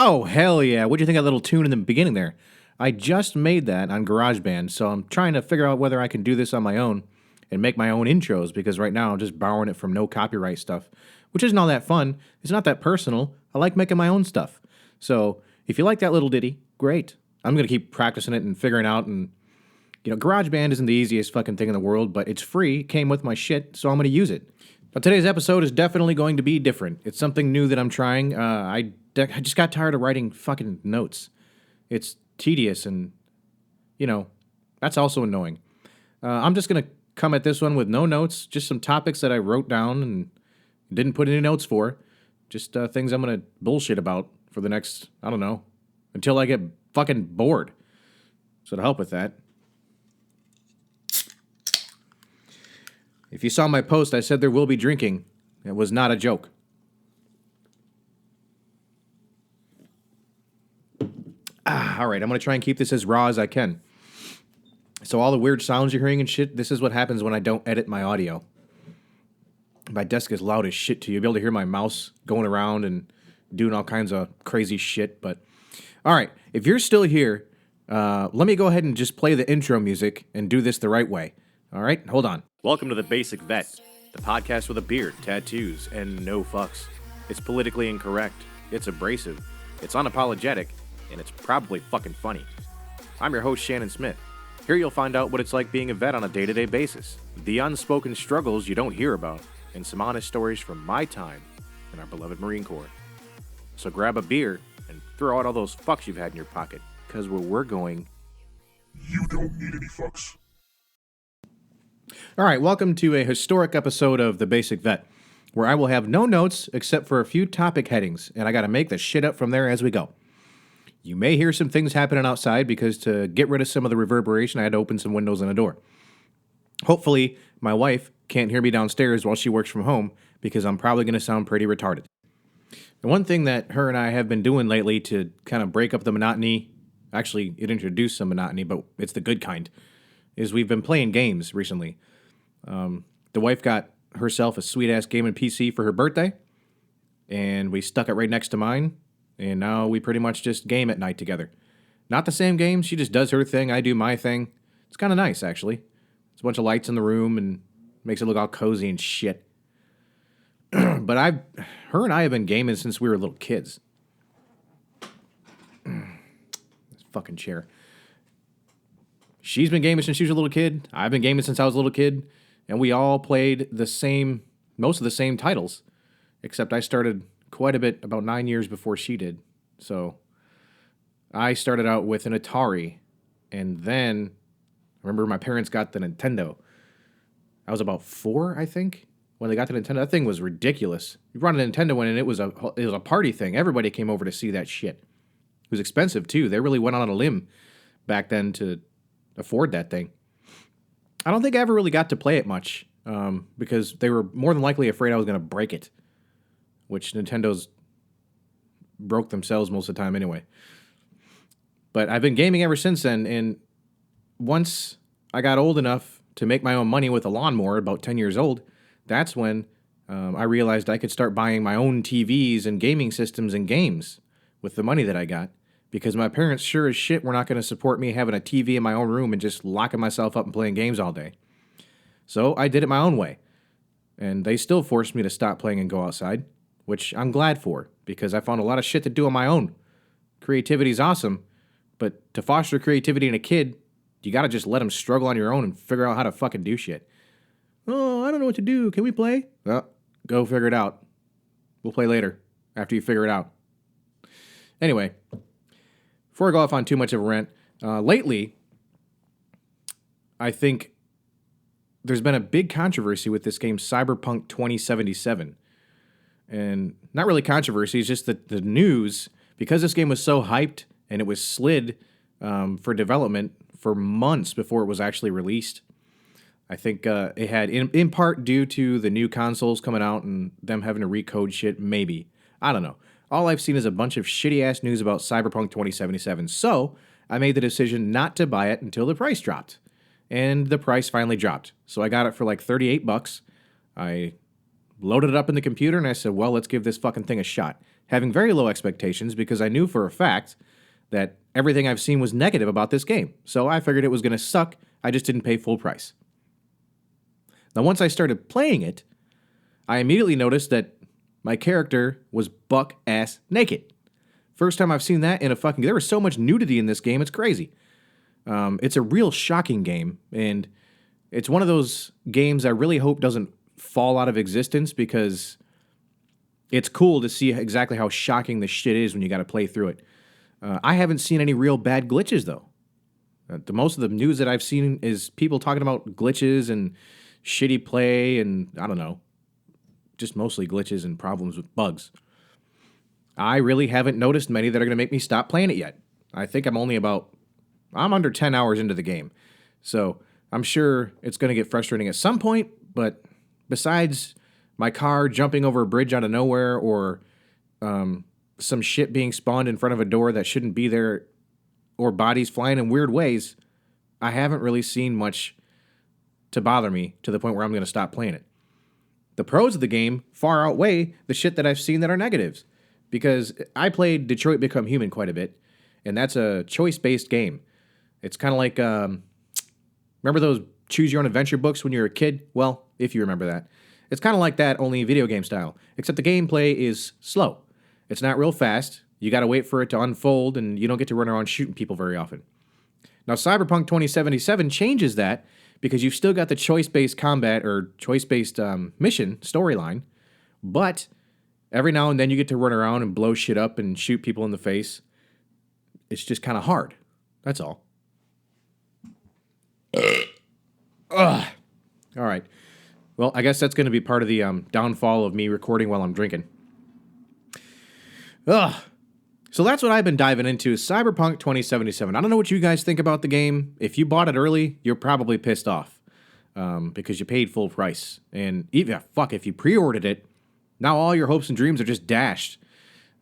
Oh, hell yeah. What'd you think of that little tune in the beginning there? I just made that on GarageBand, so I'm trying to figure out whether I can do this on my own and make my own intros, because right now I'm just borrowing it from no copyright stuff, which isn't all that fun. It's not that personal. I like making my own stuff. So if you like that little ditty, great. I'm going to keep practicing it and figuring out. And, GarageBand isn't the easiest fucking thing in the world, but it's free, came with my shit, so I'm going to use it. Now, today's episode is definitely going to be different. It's something new that I'm trying. I just got tired of writing fucking notes. It's tedious and, that's also annoying. I'm just going to come at this one with no notes, just some topics that I wrote down and didn't put any notes for. Just things I'm going to bullshit about for the next, I don't know, until I get fucking bored. So to help with that, if you saw my post, I said there will be drinking. It was not a joke. All right, I'm going to try and keep this as raw as I can. So all the weird sounds you're hearing and shit, this is what happens when I don't edit my audio. My desk is loud as shit too. You'll be able to hear my mouse going around and doing all kinds of crazy shit. But all right, if you're still here, let me go ahead and just play the intro music and do this the right way. All right, hold on. Welcome to The Basic Vet, the podcast with a beard, tattoos, and no fucks. It's politically incorrect, it's abrasive, it's unapologetic, and it's probably fucking funny. I'm your host, Shannon Smith. Here you'll find out what it's like being a vet on a day-to-day basis, the unspoken struggles you don't hear about, and some honest stories from my time in our beloved Marine Corps. So grab a beer and throw out all those fucks you've had in your pocket, because where we're going, you don't need any fucks. All right, welcome to a historic episode of The Basic Vet, where I will have no notes except for a few topic headings, and I got to make the shit up from there as we go. You may hear some things happening outside because to get rid of some of the reverberation, I had to open some windows and a door. Hopefully, my wife can't hear me downstairs while she works from home because I'm probably going to sound pretty retarded. The one thing that her and I have been doing lately to kind of break up the monotony, actually, it introduced some monotony, but it's the good kind, is we've been playing games recently. The wife got herself a sweet-ass gaming PC for her birthday, and we stuck it right next to mine, and now we pretty much just game at night together. Not the same game, she just does her thing, I do my thing. It's kind of nice, actually. There's a bunch of lights in the room, and makes it look all cozy and shit. But her and I have been gaming since we were little kids. This fucking chair. She's been gaming since she was a little kid. I've been gaming since I was a little kid. And we all played most of the same titles. Except I started quite a bit, about 9 years before she did. So I started out with an Atari. And then, I remember my parents got the Nintendo. I was about 4, I think, when they got the Nintendo. That thing was ridiculous. You brought a Nintendo in and it was a party thing. Everybody came over to see that shit. It was expensive too. They really went on a limb back then to afford that thing. I don't think I ever really got to play it much because they were more than likely afraid I was going to break it, which Nintendo's broke themselves most of the time anyway. But I've been gaming ever since then, and once I got old enough to make my own money with a lawnmower, about 10 years old, that's when I realized I could start buying my own TVs and gaming systems and games with the money that I got. Because my parents sure as shit were not going to support me having a TV in my own room and just locking myself up and playing games all day. So I did it my own way. And they still forced me to stop playing and go outside, which I'm glad for, because I found a lot of shit to do on my own. Creativity's awesome, but to foster creativity in a kid, you gotta just let them struggle on your own and figure out how to fucking do shit. Oh, I don't know what to do. Can we play? Well, go figure it out. We'll play later, after you figure it out. Anyway, before I go off on too much of a rant, lately, I think there's been a big controversy with this game, Cyberpunk 2077. And not really controversy, it's just that the news, because this game was so hyped and it was slid for development for months before it was actually released. I think it had, in part due to the new consoles coming out and them having to recode shit, maybe. I don't know. All I've seen is a bunch of shitty-ass news about Cyberpunk 2077, so I made the decision not to buy it until the price dropped. And the price finally dropped. So I got it for like $38. I loaded it up in the computer and I said, well, let's give this fucking thing a shot. having very low expectations because I knew for a fact that everything I've seen was negative about this game. So I figured it was going to suck. I just didn't pay full price. Now, once I started playing it, I immediately noticed that my character was buck-ass naked. First time I've seen that in a fucking... There was so much nudity in this game, it's crazy. It's a real shocking game, and it's one of those games I really hope doesn't fall out of existence because it's cool to see exactly how shocking the shit is when you got to play through it. I haven't seen any real bad glitches, though. The most of the news that I've seen is people talking about glitches and shitty play and, I don't know, just mostly glitches and problems with bugs. I really haven't noticed many that are going to make me stop playing it yet. I think I'm under 10 hours into the game. So I'm sure it's going to get frustrating at some point, but besides my car jumping over a bridge out of nowhere or some shit being spawned in front of a door that shouldn't be there or bodies flying in weird ways, I haven't really seen much to bother me to the point where I'm going to stop playing it. The pros of the game far outweigh the shit that I've seen that are negatives. Because I played Detroit Become Human quite a bit, and that's a choice-based game. It's kind of like, remember those choose-your-own-adventure books when you were a kid? Well, if you remember that. It's kind of like that, only video game style, except the gameplay is slow. It's not real fast. You got to wait for it to unfold, and you don't get to run around shooting people very often. Now, Cyberpunk 2077 changes that because you've still got the choice-based combat or choice-based mission storyline, but every now and then you get to run around and blow shit up and shoot people in the face. It's just kind of hard. That's all. All right. Well, I guess that's going to be part of the downfall of me recording while I'm drinking. So that's what I've been diving into, is Cyberpunk 2077. I don't know what you guys think about the game. If you bought it early, you're probably pissed off because you paid full price. And even, if you pre-ordered it, now all your hopes and dreams are just dashed.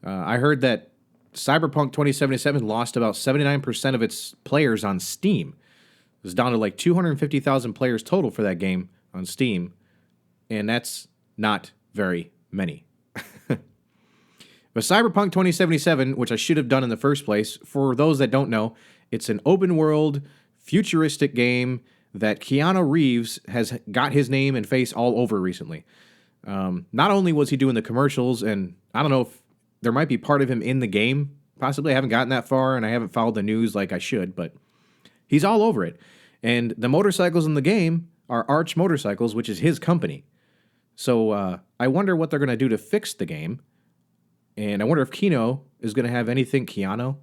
I heard that Cyberpunk 2077 lost about 79% of its players on Steam. It was down to like 250,000 players total for that game on Steam. And that's not very many. But Cyberpunk 2077, which I should have done in the first place, for those that don't know, it's an open-world, futuristic game that Keanu Reeves has got his name and face all over recently. Not only was he doing the commercials, and I don't know if there might be part of him in the game. Possibly, I haven't gotten that far, and I haven't followed the news like I should, but he's all over it. And the motorcycles in the game are Arch Motorcycles, which is his company. So I wonder what they're going to do to fix the game. And I wonder if Keanu is going to have anything... Keanu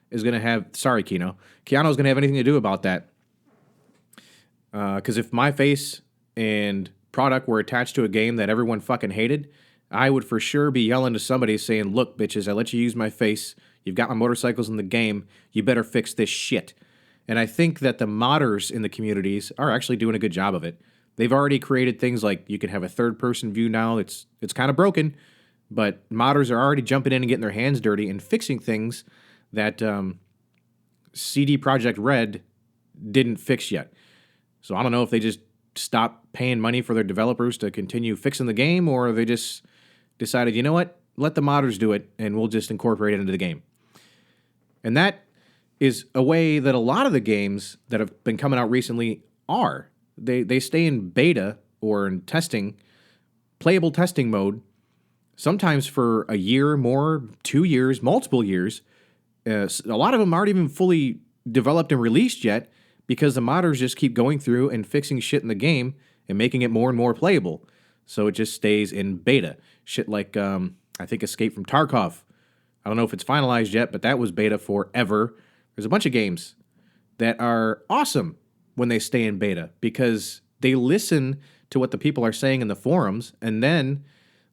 is going to have... Sorry, Keanu. Keanu is going to have anything to do about that. Because if my face and product were attached to a game that everyone fucking hated, I would for sure be yelling to somebody saying, look, bitches, I let you use my face. You've got my motorcycles in the game. You better fix this shit. And I think that the modders in the communities are actually doing a good job of it. They've already created things like you can have a third-person view now. It's kind of broken, but modders are already jumping in and getting their hands dirty and fixing things that CD Projekt Red didn't fix yet. So I don't know if they just stopped paying money for their developers to continue fixing the game, or they just decided, you know what, let the modders do it, and we'll just incorporate it into the game. And that is a way that a lot of the games that have been coming out recently are. They stay in beta or in testing, playable testing mode, sometimes for a year, more, 2 years, multiple years. A lot of them aren't even fully developed and released yet because the modders just keep going through and fixing shit in the game and making it more and more playable. So it just stays in beta. Shit like, I think Escape from Tarkov. I don't know if it's finalized yet, but that was beta forever. There's a bunch of games that are awesome when they stay in beta because they listen to what the people are saying in the forums, and then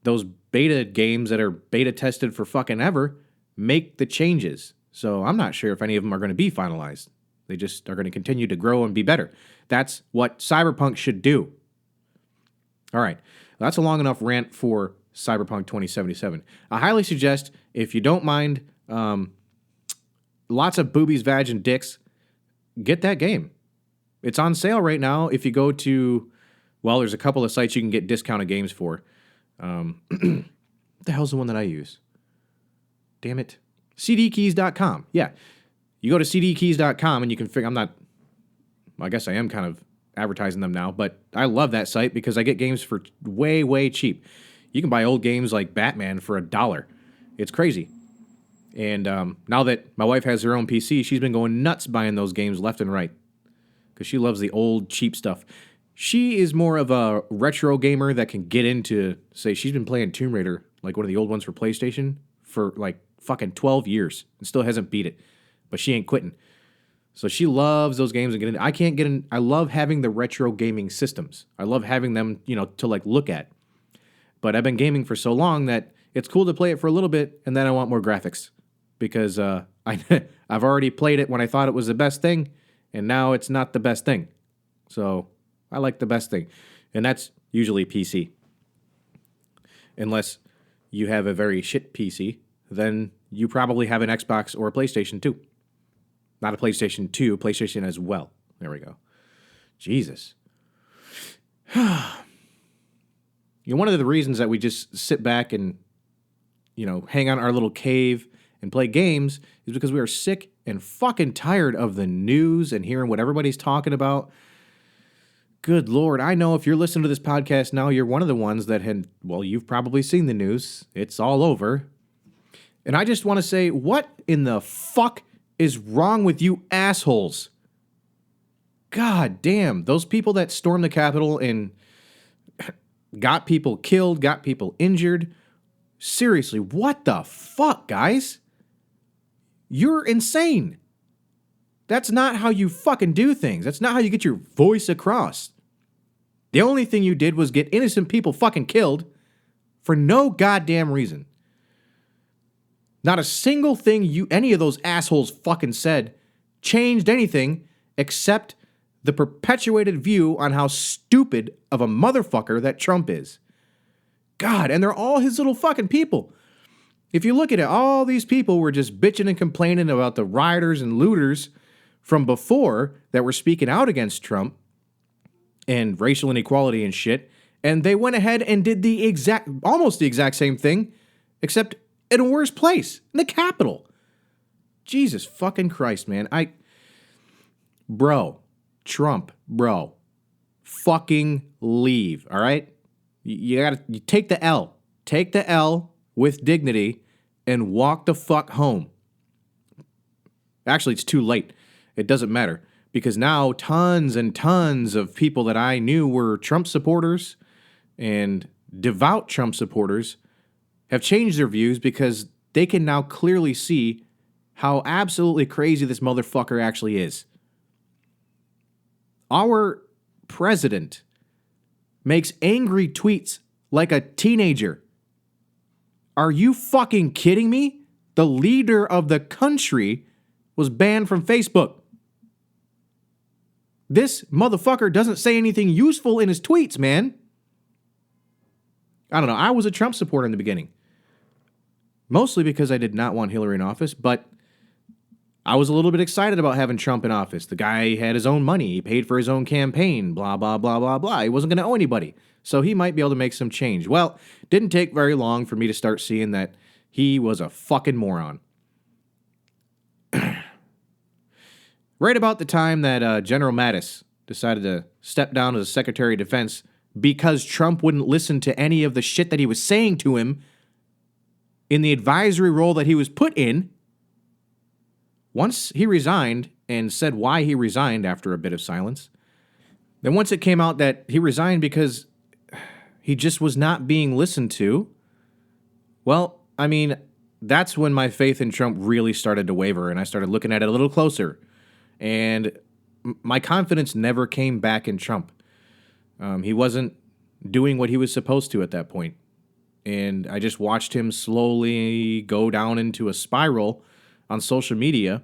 those beta games that are beta tested for fucking ever make the changes. So I'm not sure if any of them are going to be finalized. They just are going to continue to grow and be better. That's what Cyberpunk should do. All right, that's a long enough rant for Cyberpunk 2077. I highly suggest, if you don't mind lots of boobies, vag, and dicks, get that game. It's on sale right now if you go to, well, there's a couple of sites you can get discounted games for. What the hell's the one that I use? Damn it. cdkeys.com. Yeah. You go to cdkeys.com and you can figure, I guess I am kind of advertising them now, but I love that site because I get games for way, way cheap. You can buy old games like Batman for $1. It's crazy. And now that my wife has her own PC, she's been going nuts buying those games left and right because she loves the old, cheap stuff. She is more of a retro gamer that can get into, say, she's been playing Tomb Raider, like one of the old ones for PlayStation, for like fucking 12 years and still hasn't beat it. But she ain't quitting. So she loves those games and get in. I can't get in. I love having the retro gaming systems. I love having them, to like look at. But I've been gaming for so long that it's cool to play it for a little bit, and then I want more graphics because I've already played it when I thought it was the best thing, and now it's not the best thing. So I like the best thing, and that's usually PC. Unless you have a very shit PC, then you probably have an Xbox or a PlayStation 2. Not a PlayStation 2, PlayStation as well. There we go. Jesus. One of the reasons that we just sit back and, hang on our little cave and play games is because we are sick and fucking tired of the news and hearing what everybody's talking about. Good Lord, I know if you're listening to this podcast now, you're one of the ones that you've probably seen the news. It's all over. And I just want to say, what in the fuck is wrong with you assholes? God damn, those people that stormed the Capitol and got people killed, got people injured. Seriously, what the fuck, guys? You're insane. That's not how you fucking do things. That's not how you get your voice across. The only thing you did was get innocent people fucking killed for no goddamn reason. Not a single thing any of those assholes fucking said changed anything except the perpetuated view on how stupid of a motherfucker that Trump is. God, and they're all his little fucking people. If you look at it, all these people were just bitching and complaining about the rioters and looters from before that were speaking out against Trump and racial inequality and shit, and they went ahead and did almost the exact same thing, except in a worse place, in the Capitol. Jesus fucking Christ, man. Trump, fucking leave, all right? You take the L. Take the L with dignity and walk the fuck home. Actually, it's too late. It doesn't matter because now tons and tons of people that I knew were Trump supporters and devout Trump supporters have changed their views because they can now clearly see how absolutely crazy this motherfucker actually is. Our president makes angry tweets like a teenager. Are you fucking kidding me? The leader of the country was banned from Facebook. This motherfucker doesn't say anything useful in his tweets, man. I don't know. I was a Trump supporter in the beginning. Mostly because I did not want Hillary in office, but I was a little bit excited about having Trump in office. The guy had his own money. He paid for his own campaign, blah, blah, blah, blah, blah. He wasn't going to owe anybody. So he might be able to make some change. Well, didn't take very long for me to start seeing that he was a fucking moron. Right about the time that General Mattis decided to step down as Secretary of Defense because Trump wouldn't listen to any of the shit that he was saying to him in the advisory role that he was put in. Once he resigned and said why he resigned after a bit of silence, then once it came out that he resigned because he just was not being listened to, well, I mean, that's when my faith in Trump really started to waver, and I started looking at it a little closer. And my confidence never came back in Trump. He wasn't doing what he was supposed to at that point. And I just watched him slowly go down into a spiral on social media.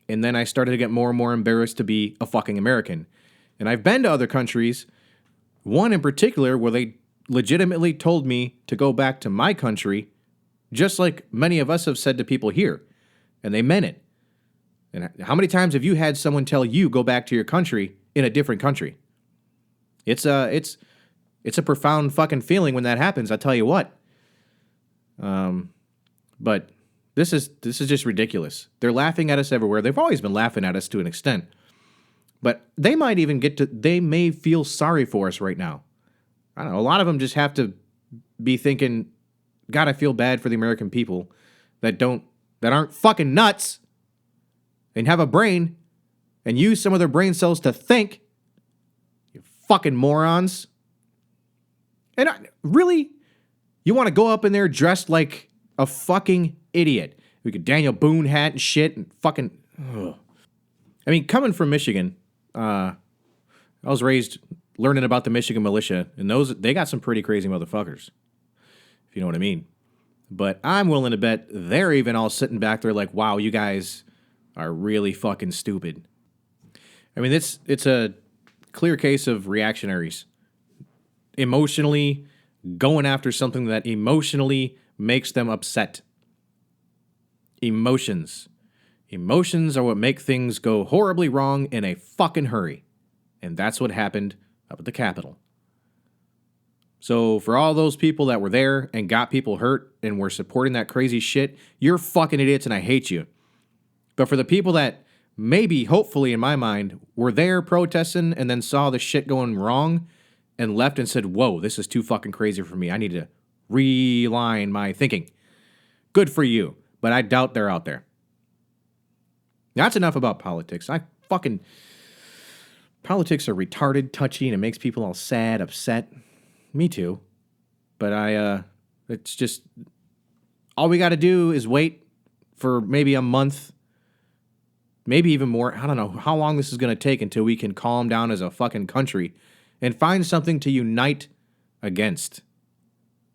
And then I started to get more and more embarrassed to be a fucking American. And I've been to other countries, one in particular where they legitimately told me to go back to my country, just like many of us have said to people here. And they meant it. And how many times have you had someone tell you go back to your country in a different country? It's a profound fucking feeling when that happens, I tell you what. But this is just ridiculous. They're laughing at us everywhere. They've always been laughing at us to an extent. But they might even they may feel sorry for us right now. I don't know. A lot of them just have to be thinking, God, I feel bad for the American people that aren't fucking nuts and have a brain and use some of their brain cells to think. You fucking morons. And really, you want to go up in there dressed like a fucking idiot? We could Daniel Boone hat and shit and fucking. Ugh. I mean, coming from Michigan, I was raised learning about the Michigan militia, and they got some pretty crazy motherfuckers, if you know what I mean. But I'm willing to bet they're even all sitting back there like, wow, you guys are really fucking stupid. I mean, it's a clear case of reactionaries. Emotionally going after something that emotionally makes them upset. Emotions. Emotions are what make things go horribly wrong in a fucking hurry. And that's what happened up at the Capitol. So for all those people that were there and got people hurt and were supporting that crazy shit, you're fucking idiots and I hate you. But for the people that maybe, hopefully in my mind, were there protesting and then saw the shit going wrong and left and said, whoa, this is too fucking crazy for me. I need to realign my thinking. Good for you. But I doubt they're out there. That's enough about politics. Politics are retarded, touchy, and it makes people all sad, upset. Me too. But it's just, all we got to do is wait for maybe a month, maybe even more. I don't know how long this is going to take until we can calm down as a fucking country and find something to unite against.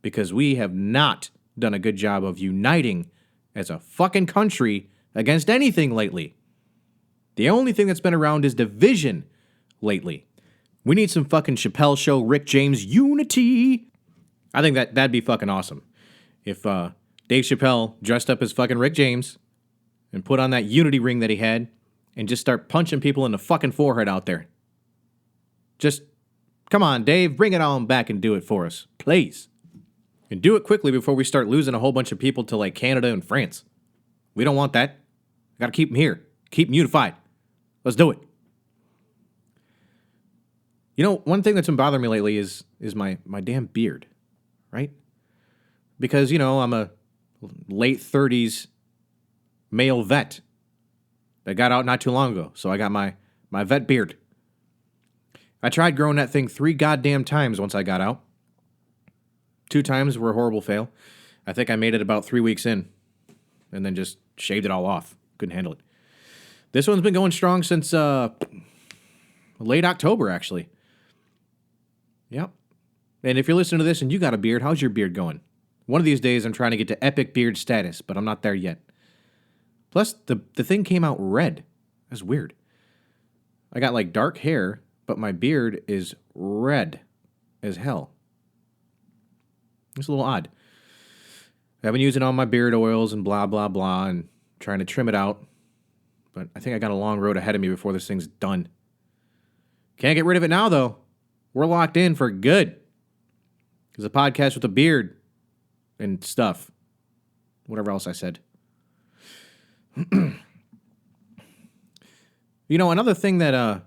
Because we have not done a good job of uniting as a fucking country against anything lately. The only thing that's been around is division lately. We need some fucking Chappelle Show, Rick James unity. I think that'd be fucking awesome. If Dave Chappelle dressed up as fucking Rick James and put on that unity ring that he had and just start punching people in the fucking forehead out there. Just, come on, Dave, bring it on back and do it for us, please. And do it quickly before we start losing a whole bunch of people to like Canada and France. We don't want that. Got to keep them here. Keep them unified. Let's do it. You know, one thing that's been bothering me lately is my damn beard, right? Because, you know, I'm a late 30s male vet that got out not too long ago. So I got my vet beard. I tried growing that thing 3 goddamn times once I got out. 2 times were a horrible fail. I think I made it about 3 weeks in and then just shaved it all off. Couldn't handle it. This one's been going strong since late October, actually. Yep. And if you're listening to this and you got a beard, how's your beard going? One of these days I'm trying to get to epic beard status, but I'm not there yet. Plus, the thing came out red. That's weird. I got like dark hair, but my beard is red as hell. It's a little odd. I've been using all my beard oils and blah, blah, blah, and trying to trim it out. But I think I got a long road ahead of me before this thing's done. Can't get rid of it now, though. We're locked in for good. It's a podcast with a beard and stuff. Whatever else I said. You know, another thing that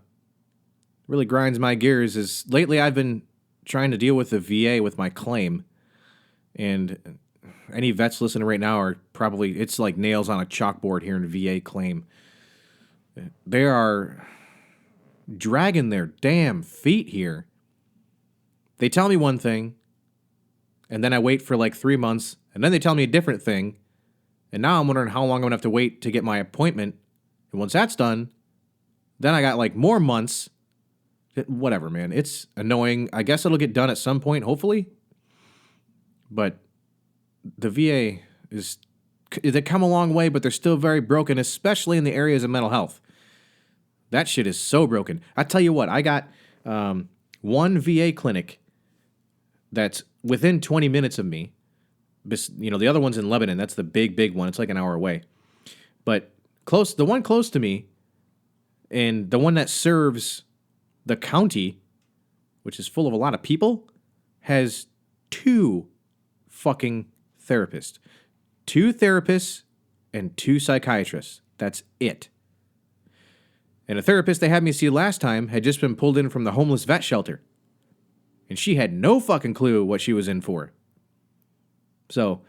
really grinds my gears is lately I've been trying to deal with the VA with my claim. And any vets listening right now are probably, it's like nails on a chalkboard here in VA claim. They are dragging their damn feet here. They tell me one thing, and then I wait for like 3 months, and then they tell me a different thing, and now I'm wondering how long I'm going to have to wait to get my appointment. And once that's done, then I got like more months. Whatever, man. It's annoying. I guess it'll get done at some point, hopefully. But the VA they come a long way, but they're still very broken, especially in the areas of mental health. That shit is so broken. I tell you what, I got one VA clinic that's within 20 minutes of me. You know, the other one's in Lebanon. That's the big one. It's like an hour away. But the one close to me and the one that serves the county, which is full of a lot of people, has 2 fucking therapists. 2 therapists and 2 psychiatrists. That's it. And a therapist they had me see last time had just been pulled in from the homeless vet shelter. And she had no fucking clue what she was in for. So,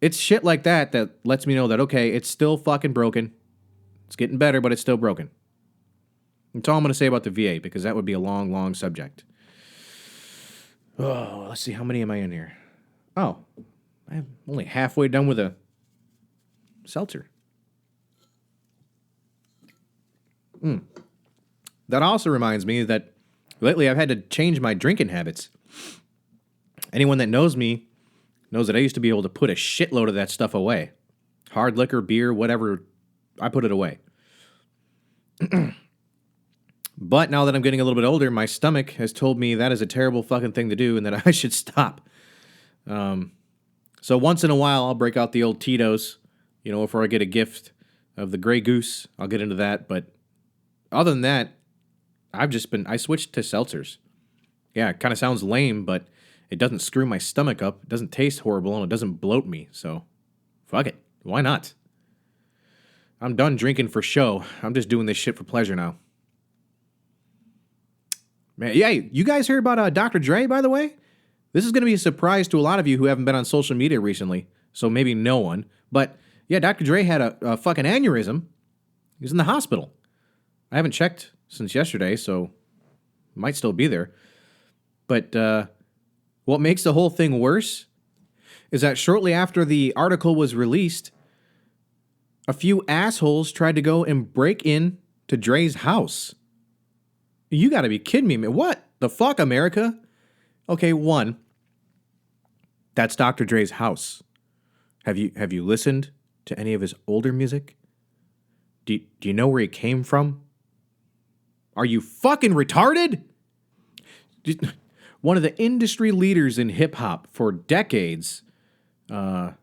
it's shit like that that lets me know that, okay, it's still fucking broken. It's getting better, but it's still broken. That's all I'm going to say about the VA, because that would be a long, long subject. Oh, let's see, how many am I in here? Oh, I'm only halfway done with a seltzer. That also reminds me that lately I've had to change my drinking habits. Anyone that knows me knows that I used to be able to put a shitload of that stuff away. Hard liquor, beer, whatever, I put it away. But now that I'm getting a little bit older, my stomach has told me that is a terrible fucking thing to do and that I should stop. So once in a while, I'll break out the old Tito's, before I get a gift of the Grey Goose. I'll get into that, but other than that, I switched to seltzers. Yeah, it kind of sounds lame, but it doesn't screw my stomach up. It doesn't taste horrible, and it doesn't bloat me. So, fuck it. Why not? I'm done drinking for show. I'm just doing this shit for pleasure now. Man, yeah, you guys heard about Dr. Dre, by the way? This is going to be a surprise to a lot of you who haven't been on social media recently, so maybe no one. But, yeah, Dr. Dre had a fucking aneurysm. He was in the hospital. I haven't checked since yesterday, so might still be there. But what makes the whole thing worse is that shortly after the article was released, a few assholes tried to go and break in to Dre's house. You gotta be kidding me, man. What the fuck, America? Okay, one, that's Dr. Dre's house. Have you listened to any of his older music? Do you know where he came from? Are you fucking retarded? One of the industry leaders in hip-hop for decades. I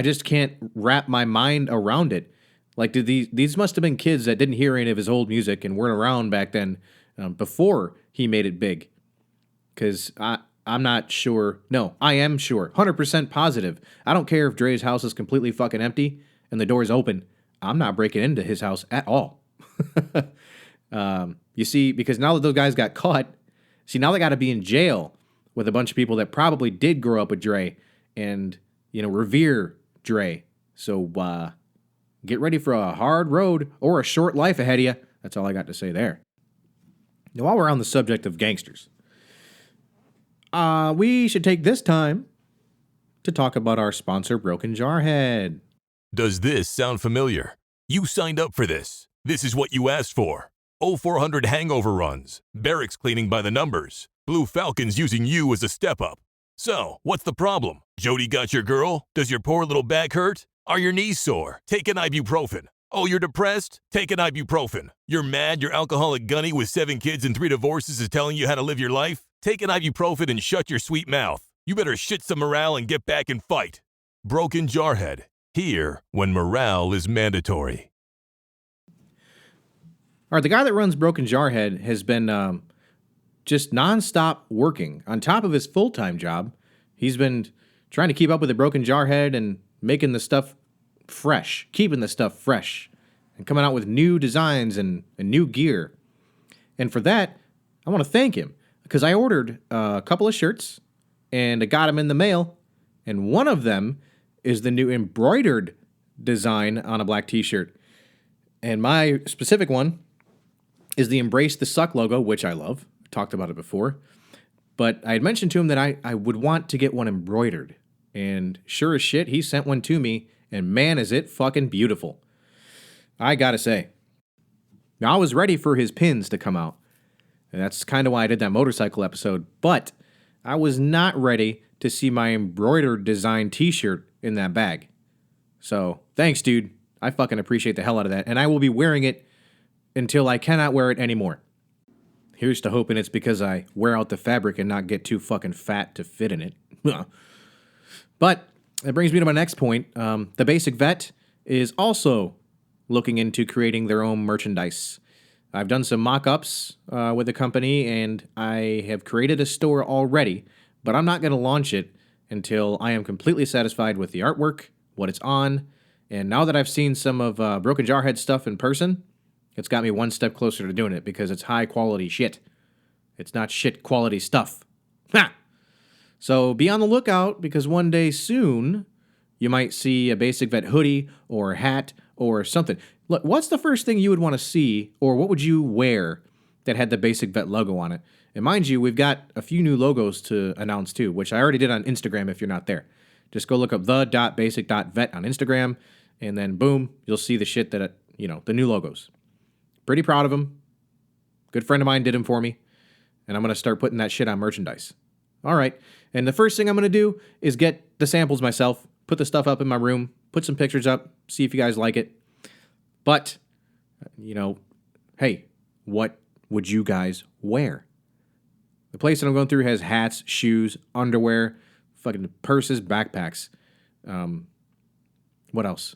just can't wrap my mind around it. Like, these must have been kids that didn't hear any of his old music and weren't around back then before he made it big. Because I'm not sure. No, I am sure. 100% positive. I don't care if Dre's house is completely fucking empty and the door's open. I'm not breaking into his house at all. You see, because now that those guys got caught, now they got to be in jail with a bunch of people that probably did grow up with Dre and, revere Dre. So get ready for a hard road or a short life ahead of you. That's all I got to say there. Now, while we're on the subject of gangsters, we should take this time to talk about our sponsor, Broken Jarhead. Does this sound familiar? You signed up for this. This is what you asked for. 0400 hangover runs, barracks cleaning by the numbers, Blue Falcons using you as a step-up. So, what's the problem? Jody got your girl? Does your poor little back hurt? Are your knees sore? Take an ibuprofen. Oh, you're depressed? Take an ibuprofen. You're mad your alcoholic gunny with 7 kids and 3 divorces is telling you how to live your life? Take an ibuprofen and shut your sweet mouth. You better shit some morale and get back and fight. Broken Jarhead. Here when morale is mandatory. All right, the guy that runs Broken Jarhead has been just nonstop working. On top of his full-time job, he's been trying to keep up with the Broken Jarhead and making the stuff fresh, keeping the stuff fresh, and coming out with new designs and new gear. And for that, I want to thank him, because I ordered a couple of shirts, and I got them in the mail, and one of them is the new embroidered design on a black t-shirt. And my specific one is the Embrace the Suck logo, which I love. I've talked about it before. But I had mentioned to him that I would want to get one embroidered. And sure as shit, he sent one to me, and man, is it fucking beautiful. I gotta say. Now, I was ready for his pins to come out. And that's kind of why I did that motorcycle episode. But I was not ready to see my embroidered design t-shirt in that bag. So, thanks, dude. I fucking appreciate the hell out of that. And I will be wearing it until I cannot wear it anymore. Here's to hoping it's because I wear out the fabric and not get too fucking fat to fit in it. But that brings me to my next point. The Basic Vet is also looking into creating their own merchandise. I've done some mock-ups with the company, and I have created a store already, but I'm not going to launch it until I am completely satisfied with the artwork, what it's on, and now that I've seen some of Broken Jarhead's stuff in person, it's got me one step closer to doing it because it's high quality shit. It's not shit quality stuff. Ha! So be on the lookout because one day soon you might see a Basic Vet hoodie or a hat or something. Look, what's the first thing you would want to see, or what would you wear that had the Basic Vet logo on it? And mind you, we've got a few new logos to announce too, which I already did on Instagram if you're not there. Just go look up the.basic.vet on Instagram, and then boom, you'll see the shit that, the new logos. Pretty proud of them. Good friend of mine did them for me, and I'm going to start putting that shit on merchandise. All right, and the first thing I'm going to do is get the samples myself, put the stuff up in my room, put some pictures up, see if you guys like it. But, hey, what would you guys wear? The place that I'm going through has hats, shoes, underwear, fucking purses, backpacks. What else?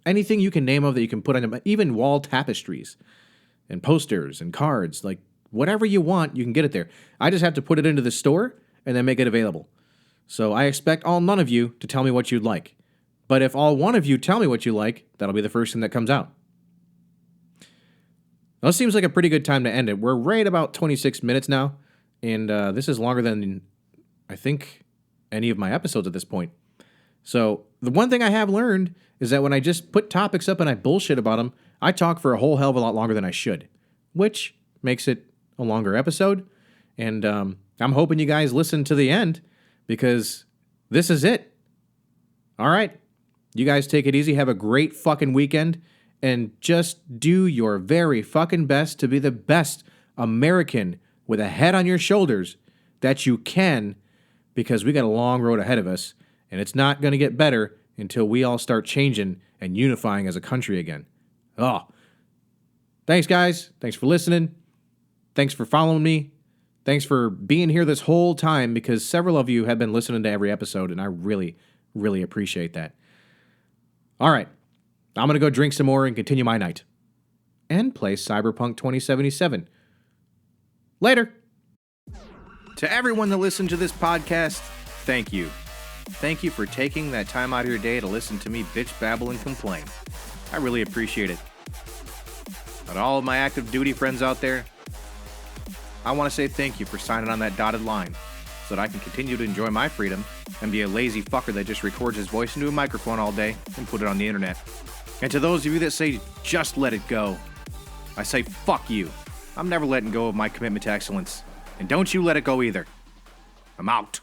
Anything you can name of that you can put on them, even wall tapestries and posters and cards, like whatever you want, you can get it there. I just have to put it into the store and then make it available. So I expect none of you to tell me what you'd like. But if all one of you tell me what you like, that'll be the first thing that comes out. Well, this seems like a pretty good time to end it. We're right about 26 minutes now, and this is longer than, I think, any of my episodes at this point. So the one thing I have learned is that when I just put topics up and I bullshit about them, I talk for a whole hell of a lot longer than I should, which makes it a longer episode. And I'm hoping you guys listen to the end because this is it. All right. You guys take it easy. Have a great fucking weekend. And just do your very fucking best to be the best American with a head on your shoulders that you can, because we got a long road ahead of us, and it's not going to get better until we all start changing and unifying as a country again. Oh. Thanks, guys. Thanks for listening. Thanks for following me. Thanks for being here this whole time, because several of you have been listening to every episode, and I really, really appreciate that. All right. I'm going to go drink some more and continue my night. And play Cyberpunk 2077. Later. To everyone that listened to this podcast, thank you. Thank you for taking that time out of your day to listen to me bitch, babble, and complain. I really appreciate it. But all of my active duty friends out there, I want to say thank you for signing on that dotted line so that I can continue to enjoy my freedom and be a lazy fucker that just records his voice into a microphone all day and put it on the internet. And to those of you that say, just let it go, I say, fuck you. I'm never letting go of my commitment to excellence. And don't you let it go either. I'm out.